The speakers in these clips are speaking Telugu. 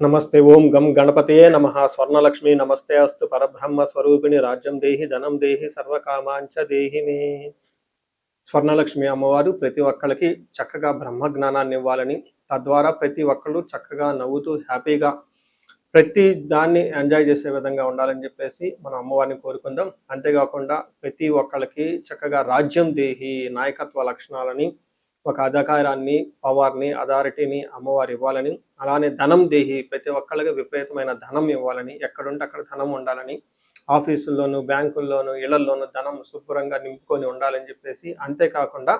नमस्ते ओं गम गणपतये नमः स्वर्णलक्ष्मी नमस्ते अस्तु परब्रह्म स्वरूपिणी राज्यं देहि धनं देहि सर्वकामांच देहि मे స్వర్ణలక్ష్మి అమ్మవారు ప్రతి ఒక్కరికి చక్కగా బ్రహ్మ జ్ఞానాన్ని ఇవ్వాలని తద్వారా ప్రతి ఒక్కళ్ళు చక్కగా నవ్వుతూ హ్యాపీగా ప్రతి దాన్ని ఎంజాయ్ చేసే విధంగా ఉండాలని చెప్పేసి మనం అమ్మవారిని కోరుకుందాం. అంతేకాకుండా ప్రతి ఒక్కళ్ళకి చక్కగా రాజ్యం దేహి నాయకత్వ లక్షణాలని ఒక అధికారాన్ని పవర్ని అథారిటీని అమ్మవారు ఇవ్వాలని, అలానే ధనం దేహి ప్రతి ఒక్కళ్ళకి విపరీతమైన ధనం ఇవ్వాలని, ఎక్కడుంటే అక్కడ ధనం ఉండాలని, ఆఫీసుల్లోనూ బ్యాంకుల్లోనూ ఇళ్లల్లోనూ ధనం శుభ్రంగా నింపుకొని ఉండాలని చెప్పేసి, అంతేకాకుండా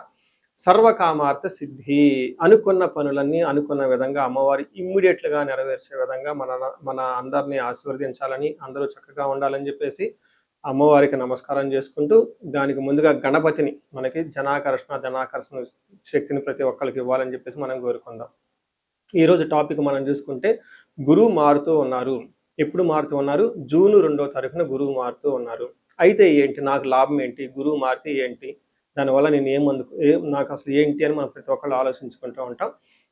సర్వకామార్థ సిద్ధి అనుకున్న పనులన్నీ అనుకున్న విధంగా అమ్మవారి ఇమ్మీడియట్లుగా నెరవేర్చే విధంగా మన అందరినీ ఆశీర్వదించాలని, అందరూ చక్కగా ఉండాలని చెప్పేసి అమ్మవారికి నమస్కారం చేసుకుంటూ, దానికి ముందుగా గణపతిని మనకి ధనాకర్షణ శక్తిని ప్రతి ఒక్కరికి ఇవ్వాలని చెప్పేసి మనం కోరుకుందాం. ఈరోజు టాపిక్ మనం చూసుకుంటే గురువు మారుతూ ఉన్నారు. ఎప్పుడు మారుతూ ఉన్నారు? జూన్ 2వ తారీఖున గురువు మారుతూ ఉన్నారు. అయితే ఏంటి, నాకు లాభం ఏంటి, గురువు మారితే ఏంటి, దానివల్ల నేను నాకు అసలు ఏంటి అని మనం ప్రతి ఒక్కళ్ళు ఆలోచించుకుంటూ ఉంటాం.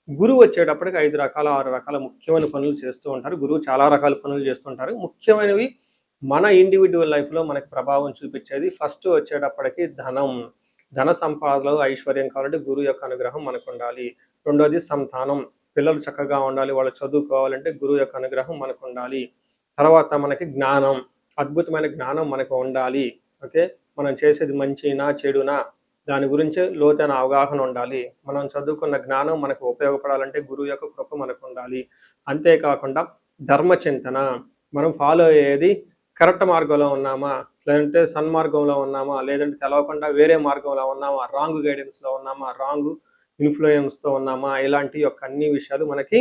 గురువు వచ్చేటప్పటికి 5 రకాల 6 రకాల ముఖ్యమైన పనులు చేస్తూ ఉంటారు. గురువు చాలా రకాల పనులు చేస్తుంటారు. ముఖ్యమైనవి మన ఇండివిజువల్ లైఫ్లో మనకి ప్రభావం చూపించేది ఫస్ట్ వచ్చేటప్పటికి ధన సంపాదనలో ఐశ్వర్యం కావాలంటే గురువు యొక్క అనుగ్రహం మనకు ఉండాలి. రెండోది సంతానం, పిల్లలు చక్కగా ఉండాలి, వాళ్ళు చదువుకోవాలంటే గురువు యొక్క అనుగ్రహం మనకు ఉండాలి. తర్వాత మనకి జ్ఞానం, అద్భుతమైన జ్ఞానం మనకు ఉండాలి. ఓకే, మనం చేసేది మంచినా చెడునా దాని గురించి లోతైన అవగాహన ఉండాలి. మనం చదువుకున్న జ్ఞానం మనకు ఉపయోగపడాలంటే గురువు యొక్క కృప మనకు ఉండాలి. అంతేకాకుండా ధర్మచింతన, మనం ఫాలో అయ్యేది కరెక్ట్ మార్గంలో ఉన్నామా, లేదంటే సన్మార్గంలో ఉన్నామా, లేదంటే తెలవకుండా వేరే మార్గంలో ఉన్నామా, రాంగ్ గైడెన్స్లో ఉన్నామా, రాంగ్ ఇన్ఫ్లుయెన్స్తో ఉన్నామా, ఇలాంటి యొక్క అన్ని విషయాలు మనకి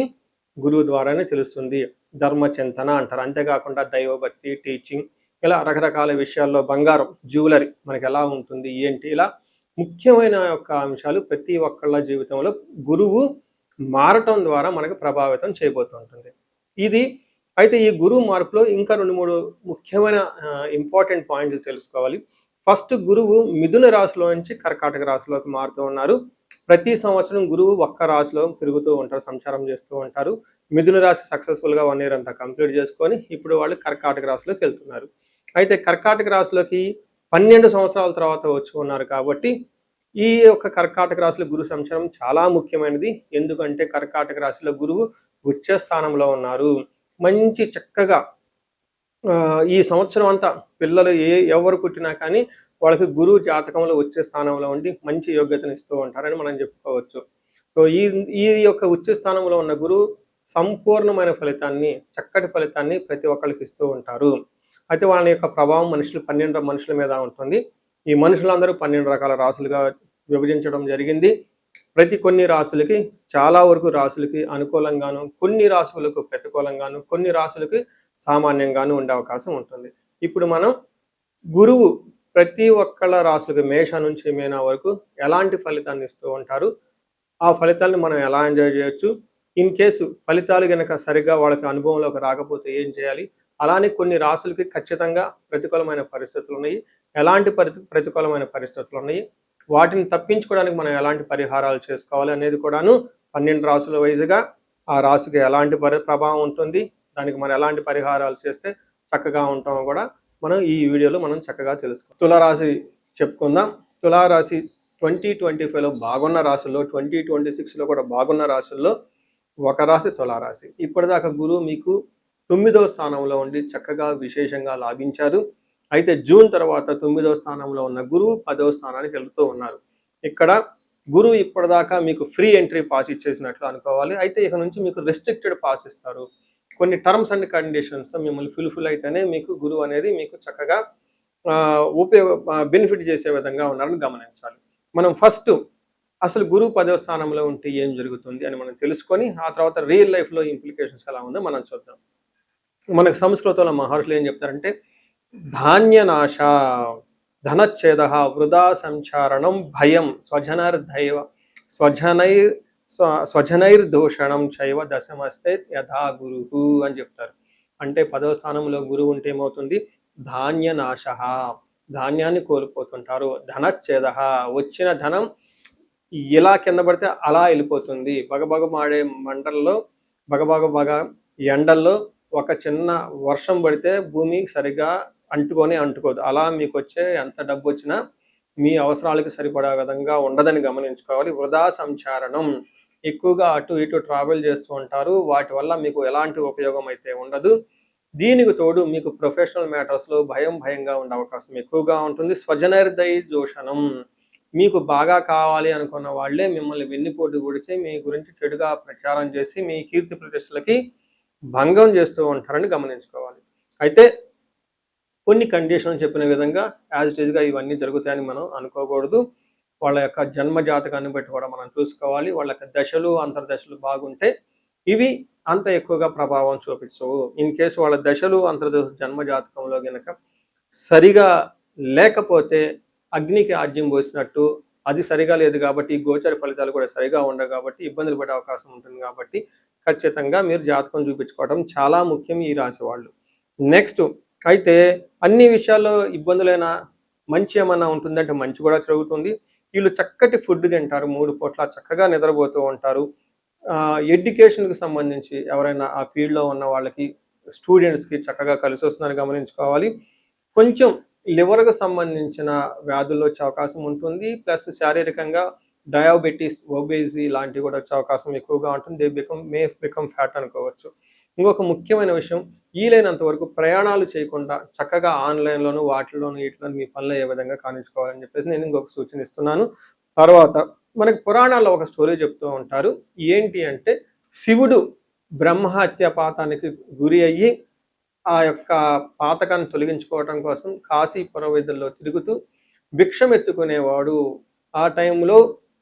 గురువు ద్వారానే తెలుస్తుంది. ధర్మచింతన అంటారు. అంతేకాకుండా దైవభక్తి, టీచింగ్, ఇలా రకరకాల విషయాల్లో బంగారం, జ్యువెలరీ మనకి ఎలా ఉంటుంది ఏంటి, ఇలా ముఖ్యమైన యొక్క అంశాలు ప్రతి ఒక్కళ్ళ జీవితంలో గురువు మారటం ద్వారా మనకు ప్రభావితం చేయబోతుంటుంది. ఇది అయితే ఈ గురువు మార్పులో ఇంకా 2-3 ముఖ్యమైన ఇంపార్టెంట్ పాయింట్లు తెలుసుకోవాలి. ఫస్ట్, గురువు మిథున రాశిలో నుంచి కర్కాటక రాశిలోకి మారుతూ ఉన్నారు. ప్రతి సంవత్సరం గురువు ఒక్క రాశిలో తిరుగుతూ ఉంటారు, సంచారం చేస్తూ ఉంటారు. మిథున రాశి సక్సెస్ఫుల్గా 1 year అంతా కంప్లీట్ చేసుకొని ఇప్పుడు వాళ్ళు కర్కాటక రాశిలోకి వెళ్తున్నారు. అయితే కర్కాటక రాశిలోకి 12 సంవత్సరాల తర్వాత వచ్చి ఉన్నారు కాబట్టి ఈ యొక్క కర్కాటక రాశిలో గురు సంచారం చాలా ముఖ్యమైనది. ఎందుకంటే కర్కాటక రాశిలో గురువు ఉచ్చ స్థానంలో ఉన్నారు. మంచి చక్కగా ఈ సంవత్సరం అంతా పిల్లలు ఎవరు పుట్టినా కానీ వాళ్ళకి గురువు జాతకంలో వచ్చే స్థానంలో ఉండి మంచి యోగ్యతను ఇస్తూ ఉంటారని మనం చెప్పుకోవచ్చు. సో ఈ యొక్క ఉచ్చ స్థానంలో ఉన్న గురువు సంపూర్ణమైన ఫలితాన్ని, చక్కటి ఫలితాన్ని ప్రతి ఒక్కరికి ఇస్తూ ఉంటారు. అయితే వాళ్ళ యొక్క ప్రభావం 12 మనుషుల మీద ఉంటుంది. ఈ మనుషులందరూ 12 రకాల రాశులుగా విభజించడం జరిగింది. కొన్ని రాశులకి, చాలా వరకు రాశులకి అనుకూలంగాను, కొన్ని రాశులకు ప్రతికూలంగాను, కొన్ని రాశులకి సామాన్యంగాను ఉండే అవకాశం ఉంటుంది. ఇప్పుడు మనం గురువు ప్రతి ఒక్కళ్ళ రాశులకి మేష నుంచి మీన వరకు ఎలాంటి ఫలితాన్ని ఇస్తూ ఉంటారు, ఆ ఫలితాలను మనం ఎలా ఎంజాయ్ చేయొచ్చు, ఇన్ కేసు ఫలితాలు కనుక సరిగ్గా వాళ్ళకి అనుభవంలోకి రాకపోతే ఏం చేయాలి, అలానే కొన్ని రాశులకి ఖచ్చితంగా ప్రతికూలమైన పరిస్థితులు ఉన్నాయి, ఎలాంటి ప్రతికూలమైన పరిస్థితులు ఉన్నాయి, వాటిని తప్పించుకోవడానికి మనం ఎలాంటి పరిహారాలు చేసుకోవాలి అనేది కూడాను 12 రాశుల వైజ్గా ఆ రాశికి ఎలాంటి ప్రభావం ఉంటుంది, దానికి మనం ఎలాంటి పరిహారాలు చేస్తే చక్కగా ఉంటామో కూడా మనం ఈ వీడియోలో మనం చక్కగా తెలుసుకోవాలి. తులారాశి చెప్పుకుందాం. తులారాశి 2025లో బాగున్న రాశుల్లో, 2026లో కూడా బాగున్న రాశుల్లో ఒక రాశి తులారాశి. ఇప్పటిదాకా గురువు మీకు 9వ స్థానంలో ఉండి చక్కగా విశేషంగా లాభించారు. అయితే జూన్ తర్వాత 9వ స్థానంలో ఉన్న గురువు 10వ స్థానానికి వెళ్తూ ఉన్నారు. ఇక్కడ గురువు ఇప్పటిదాకా మీకు ఫ్రీ ఎంట్రీ పాస్ ఇచ్చేసినట్లు అనుకోవాలి. అయితే ఇక నుంచి మీకు రెస్ట్రిక్టెడ్ పాస్ ఇస్తారు. కొన్ని టర్మ్స్ అండ్ కండిషన్స్తో మిమ్మల్ని ఫుల్ఫిల్ అయితేనే మీకు గురువు అనేది మీకు చక్కగా బెనిఫిట్ చేసే విధంగా ఉన్నారని గమనించాలి. మనం ఫస్ట్ అసలు గురువు 10వ స్థానంలో ఉంటే ఏం జరుగుతుంది అని మనం తెలుసుకొని ఆ తర్వాత రియల్ లైఫ్లో ఇంప్లికేషన్స్ ఎలా ఉందో మనం చూద్దాం. మనకు సంస్కృతంలో మహర్షులు ఏం చెప్తారంటే, ధాన్యనాశ ధనచ్ఛేద వృధా సంచారణం భయం స్వజనైర్దూషణం చైవ దశమస్తే యథా గురువు అని చెప్తారు. అంటే 10వ స్థానంలో గురువు ఉంటే ఏమవుతుంది, ధాన్యనాశ, ధాన్యాన్ని కోల్పోతుంటారు, ధనచ్ఛేద, వచ్చిన ధనం ఎలా కింద పడితే అలా వెళ్ళిపోతుంది, బగబగ మాడే మంటల్లో బగబగ ఎండల్లో ఒక చిన్న వర్షం పడితే భూమి సరిగ్గా అంటుకోదు. అలా మీకు వచ్చే ఎంత డబ్బు వచ్చినా మీ అవసరాలకు సరిపడా విధంగా ఉండదని గమనించుకోవాలి. వృధా సంచారణం, ఎక్కువగా అటు ఇటు ట్రావెల్ చేస్తూ ఉంటారు. వాటి వల్ల మీకు ఎలాంటి ఉపయోగం అయితే ఉండదు. దీనికి తోడు మీకు ప్రొఫెషనల్ మ్యాటర్స్లో భయంగా ఉండే అవకాశం ఎక్కువగా ఉంటుంది. స్వజనర్దయ దూషణం, మీకు బాగా కావాలి అనుకున్న వాళ్ళే మిమ్మల్ని వెన్నుపోటు పొడిచి మీ గురించి చెడుగా ప్రచారం చేసి మీ కీర్తి ప్రతిష్టలకి భంగం చేస్తూ ఉంటారని గమనించుకోవాలి. అయితే కొన్ని కండిషన్లు చెప్పిన విధంగా యాజ్ ఇట్ ఈజ్గా ఇవన్నీ జరుగుతాయని మనం అనుకోకూడదు. వాళ్ళ యొక్క జన్మ జాతకాన్ని బట్టి కూడా మనం చూసుకోవాలి. వాళ్ళ యొక్క దశలు అంతర్దశలు బాగుంటే ఇవి అంత ఎక్కువగా ప్రభావం చూపించవు. ఇన్ కేసు వాళ్ళ దశలు అంతర్దశ జన్మ జాతకంలో గనక సరిగా లేకపోతే అగ్నికి ఆజ్యం పోసినట్టు, అది సరిగా లేదు కాబట్టి గోచర ఫలితాలు కూడా సరిగా ఉండవు కాబట్టి ఇబ్బందులు పడే అవకాశం ఉంటుంది. కాబట్టి ఖచ్చితంగా మీరు జాతకం చూపించుకోవడం చాలా ముఖ్యం ఈ రాశి వాళ్ళు. నెక్స్ట్ అయితే అన్ని విషయాల్లో ఇబ్బందులైనా మంచి ఏమన్నా ఉంటుందంటే మంచి కూడా జరుగుతుంది. వీళ్ళు చక్కటి ఫుడ్ తింటారు, 3 పూట్ల చక్కగా నిద్రపోతూ ఉంటారు. ఎడ్యుకేషన్కి సంబంధించి ఎవరైనా ఆ ఫీల్డ్లో ఉన్న వాళ్ళకి స్టూడెంట్స్కి చక్కగా కలిసి వస్తుందని గమనించుకోవాలి. కొంచెం లివర్కు సంబంధించిన వ్యాధులు వచ్చే అవకాశం ఉంటుంది. ప్లస్ శారీరకంగా డయాబెటీస్, ఒబేసి లాంటివి కూడా వచ్చే అవకాశం ఎక్కువగా ఉంటుంది. మే బికమ్ ఫ్యాట్ అనుకోవచ్చు. ఇంకొక ముఖ్యమైన విషయం, వీలైనంత వరకు ప్రయాణాలు చేయకుండా చక్కగా ఆన్లైన్లోను వాటిల్లోనూ వీటిలోనూ మీ పనులు ఏ విధంగా కానించుకోవాలని చెప్పేసి నేను ఇంకొక సూచన ఇస్తున్నాను. తర్వాత మనకి పురాణాల్లో ఒక స్టోరీ చెప్తూ ఉంటారు. ఏంటి అంటే, శివుడు బ్రహ్మహత్య పాతానికి గురి అయ్యి ఆ యొక్క పాతకాన్ని తొలగించుకోవటం కోసం కాశీ పురవీధుల్లో తిరుగుతూ భిక్షం ఎత్తుకునేవాడు. ఆ టైంలో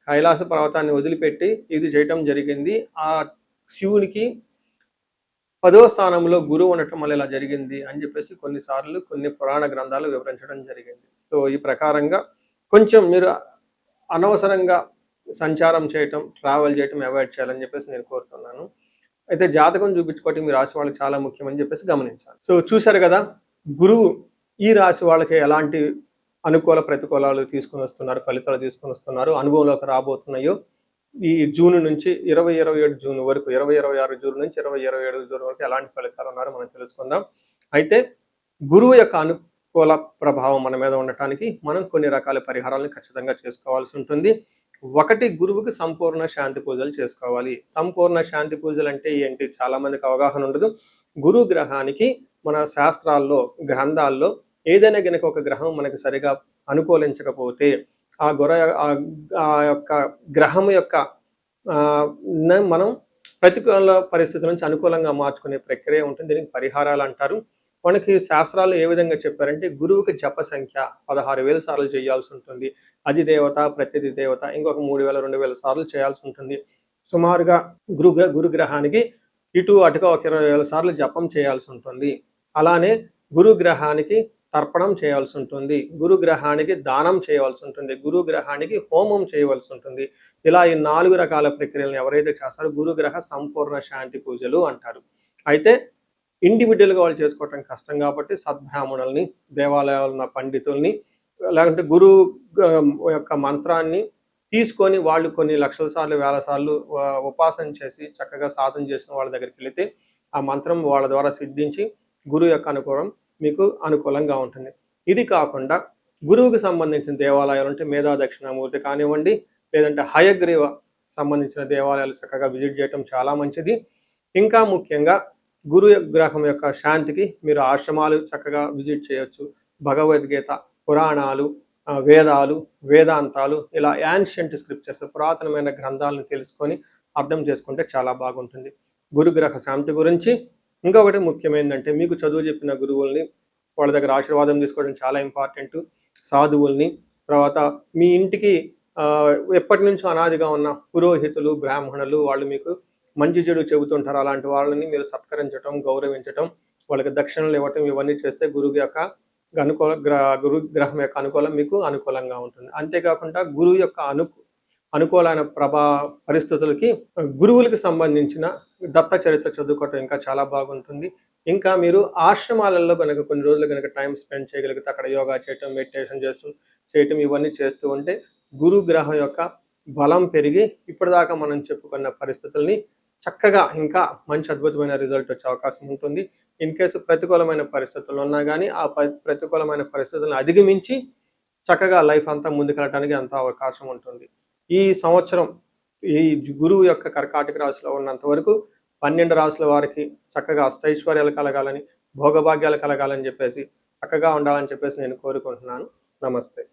కైలాస పర్వతాన్ని వదిలిపెట్టి ఇది చేయటం జరిగింది. ఆ శివునికి 10వ స్థానంలో గురువు ఉండటం వల్ల ఇలా జరిగింది అని చెప్పేసి కొన్నిసార్లు కొన్ని పురాణ గ్రంథాలు వివరించడం జరిగింది. సో ఈ ప్రకారంగా కొంచెం మీరు అనవసరంగా సంచారం చేయటం, ట్రావెల్ చేయటం అవాయిడ్ చేయాలని చెప్పేసి నేను కోరుతున్నాను. అయితే జాతకం చూపించుకోవటం మీ రాశి వాళ్ళకి చాలా ముఖ్యమని చెప్పేసి గమనించాలి. సో చూశారు కదా, గురువు ఈ రాశి వాళ్ళకి ఎలాంటి అనుకూల ప్రతికూలాలు తీసుకుని వస్తున్నారు, ఫలితాలు తీసుకుని వస్తున్నారు, అనుభవంలోకి రాబోతున్నాయో ఈ జూన్ నుంచి 2027 జూన్ వరకు, 2026 జూన్ నుంచి 2027 జూన్ వరకు ఎలాంటి ఫలితాలు ఉన్నారో మనం తెలుసుకుందాం. అయితే గురువు యొక్క అనుకూల ప్రభావం మన మీద ఉండటానికి మనం కొన్ని రకాల పరిహారాలను ఖచ్చితంగా చేసుకోవాల్సి ఉంటుంది. ఒకటి, గురువుకి సంపూర్ణ శాంతి పూజలు చేసుకోవాలి. సంపూర్ణ శాంతి పూజలు అంటే ఏంటి, చాలా మందికి అవగాహన ఉండదు. గురు గ్రహానికి మన శాస్త్రాల్లో, గ్రంథాల్లో ఏదైనా గనక ఒక గ్రహం మనకి సరిగా అనుకూలించకపోతే ఆ యొక్క గ్రహం యొక్క మనం ప్రతికూల పరిస్థితుల నుంచి అనుకూలంగా మార్చుకునే ప్రక్రియ ఉంటుంది. దీనికి పరిహారాలు అంటారు. మనకి శాస్త్రాలు ఏ విధంగా చెప్పారంటే, గురువుకి జప సంఖ్య 16,000 సార్లు చేయాల్సి ఉంటుంది. అది దేవత, ప్రతిది దేవత ఇంకొక 3,000 2,000 సార్లు చేయాల్సి ఉంటుంది. సుమారుగా గురుగ్రహానికి ఇటు అటుగా ఒక 20,000 సార్లు జపం చేయాల్సి ఉంటుంది. అలానే గురుగ్రహానికి తర్పణం చేయాల్సి ఉంటుంది, గురుగ్రహానికి దానం చేయవలసి ఉంటుంది, గురుగ్రహానికి హోమం చేయవలసి ఉంటుంది. ఇలా ఈ 4 రకాల ప్రక్రియలను ఎవరైతే చేస్తారో గురుగ్రహ సంపూర్ణ శాంతి పూజలు అంటారు. అయితే ఇండివిజువల్గా వాళ్ళు చేసుకోవటం కష్టం కాబట్టి సద్బ్రాహ్మణుల్ని, దేవాలయాలు ఉన్న పండితుల్ని, లేకుంటే గురువు యొక్క మంత్రాన్ని తీసుకొని వాళ్ళు కొన్ని లక్షల సార్లు, వేల సార్లు ఉపాసన చేసి చక్కగా సాధన చేసిన వాళ్ళ దగ్గరికి వెళితే ఆ మంత్రం వాళ్ళ ద్వారా సిద్ధించి గురువు యొక్క అనుకూలం మీకు అనుకూలంగా ఉంటుంది. ఇది కాకుండా గురువుకి సంబంధించిన దేవాలయాలు అంటే మేధా దక్షిణామూర్తి కానివ్వండి, లేదంటే హయగ్రీవ సంబంధించిన దేవాలయాలు చక్కగా విజిట్ చేయటం చాలా మంచిది. ఇంకా ముఖ్యంగా గురు గ్రహం యొక్క శాంతికి మీరు ఆశ్రమాలు చక్కగా విజిట్ చేయొచ్చు. భగవద్గీత, పురాణాలు, వేదాలు, వేదాంతాలు, ఇలా యాన్షియంట్ స్క్రిప్చర్స్, పురాతనమైన గ్రంథాలను తెలుసుకొని అర్థం చేసుకుంటే చాలా బాగుంటుంది. గురుగ్రహ శాంతి గురించి ఇంకొకటి ముఖ్యమైనదంటే, మీకు చదువు చెప్పిన గురువుల్ని వాళ్ళ దగ్గర ఆశీర్వాదం తీసుకోవడం చాలా ఇంపార్టెంట్. సాధువుల్ని, తర్వాత మీ ఇంటికి ఎప్పటి నుంచో అనాదిగా ఉన్న పురోహితులు, బ్రాహ్మణులు, వాళ్ళు మీకు మంచి చెడు చెబుతుంటారు. అలాంటి వాళ్ళని మీరు సత్కరించడం, గౌరవించడం, వాళ్ళకి దక్షిణలు ఇవ్వటం, ఇవన్నీ చేస్తే గురువు గ్రహం యొక్క అనుకూలం మీకు అనుకూలంగా ఉంటుంది. అంతేకాకుండా గురువు యొక్క అనుకూలమైన పరిస్థితులకి గురువులకి సంబంధించిన దత్త చరిత్ర చదువుకోవటం ఇంకా చాలా బాగుంటుంది. ఇంకా మీరు ఆశ్రమాలలో కనుక కొన్ని రోజులు కనుక టైం స్పెండ్ చేయగలిగితే అక్కడ యోగా చేయటం, మెడిటేషన్ చేయటం ఇవన్నీ చేస్తూ ఉంటే గురు గ్రహం యొక్క బలం పెరిగి ఇప్పటిదాకా మనం చెప్పుకున్న పరిస్థితుల్ని చక్కగా ఇంకా మంచి అద్భుతమైన రిజల్ట్ వచ్చే అవకాశం ఉంటుంది. ఇన్ కేసు ప్రతికూలమైన పరిస్థితులు ఉన్నా గానీ, ఆ ప్రతికూలమైన పరిస్థితులను అధిగమించి చక్కగా లైఫ్ అంతా ముందుకెళ్ళటానికి ఎంతో అవకాశం ఉంటుంది. ఈ సంవత్సరం ఈ గురువు యొక్క కర్కాటక రాశిలో ఉన్నంత వరకు 12 రాశుల వారికి చక్కగా అష్టైశ్వర్యాలు కలగాలని, భోగభాగ్యాలు కలగాలని చెప్పేసి, చక్కగా ఉండాలని చెప్పేసి నేను కోరుకుంటున్నాను. నమస్తే.